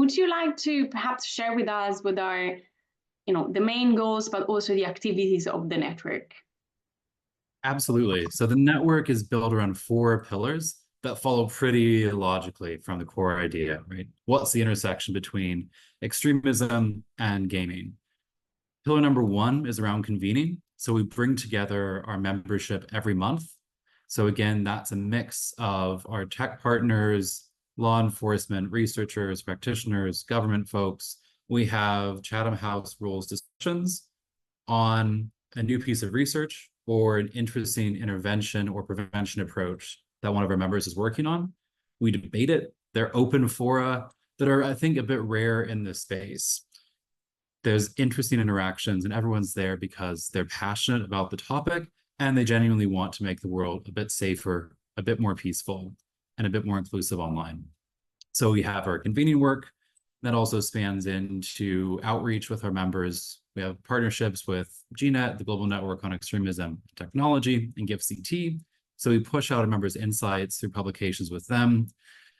would you like to perhaps share with us what are, the main goals, but also the activities of the network? Absolutely. So the network is built around four pillars that follow pretty logically from the core idea, right? What's the intersection between extremism and gaming? Pillar number one is around convening. So we bring together our membership every month. So again, that's a mix of our tech partners, law enforcement, researchers, practitioners, government folks. We have Chatham House rules discussions on a new piece of research or an interesting intervention or prevention approach that one of our members is working on. We debate it. They're open fora that are, I think, a bit rare in this space. There's interesting interactions and everyone's there because they're passionate about the topic and they genuinely want to make the world a bit safer, a bit more peaceful, and a bit more inclusive online. So we have our convening work that also spans into outreach with our members. We have partnerships with GNET, the Global Network on Extremism Technology, and GIFCT. So we push out our members' insights through publications with them.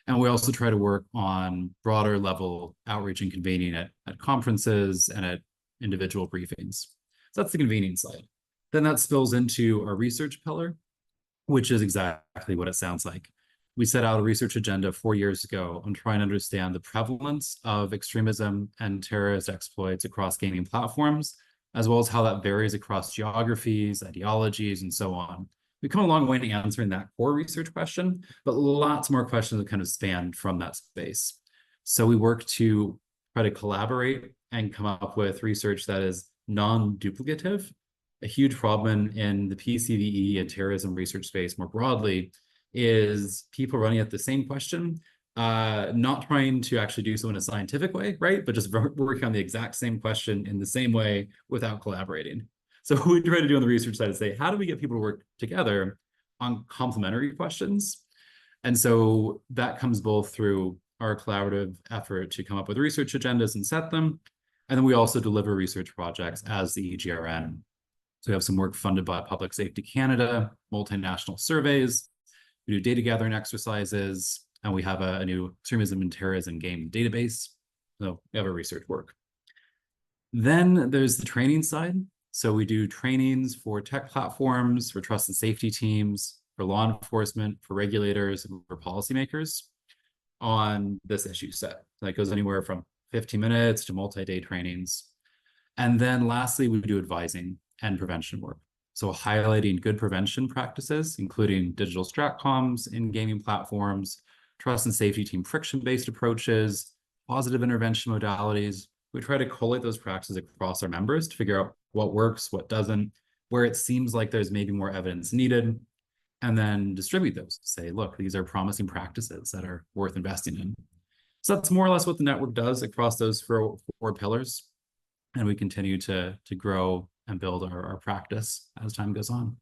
And we also try to work on broader level outreach and convening at conferences and at individual briefings. So that's the convening side. Then that spills into our research pillar, which is exactly what it sounds like. We set out a research agenda 4 years ago on trying to understand the prevalence of extremism and terrorist exploits across gaming platforms, as well as how that varies across geographies, ideologies, and so on. We've come a long way in answering that core research question, but lots more questions that kind of span from that space. So we work to try to collaborate and come up with research that is non-duplicative. A huge problem in the PCVE and terrorism research space more broadly is people running at the same question, not trying to actually do so in a scientific way, right? But just working on the exact same question in the same way without collaborating. So what we try to do on the research side is say, how do we get people to work together on complementary questions? And so that comes both through our collaborative effort to come up with research agendas and set them. And then we also deliver research projects as the EGRN. So we have some work funded by Public Safety Canada, multinational surveys. We do data gathering exercises, and we have a new extremism and terrorism game database. So we have our research work. Then there's the training side. So we do trainings for tech platforms, for trust and safety teams, for law enforcement, for regulators, and for policymakers on this issue set. That goes anywhere from 15 minutes to multi-day trainings. And then lastly, we do advising and prevention work. So highlighting good prevention practices, including digital stratcoms in gaming platforms, trust and safety team friction-based approaches, positive intervention modalities. We try to collate those practices across our members to figure out what works, what doesn't, where it seems like there's maybe more evidence needed, and then distribute those. Say, look, these are promising practices that are worth investing in. So that's more or less what the network does across those four pillars. And we continue to grow and build our practice as time goes on.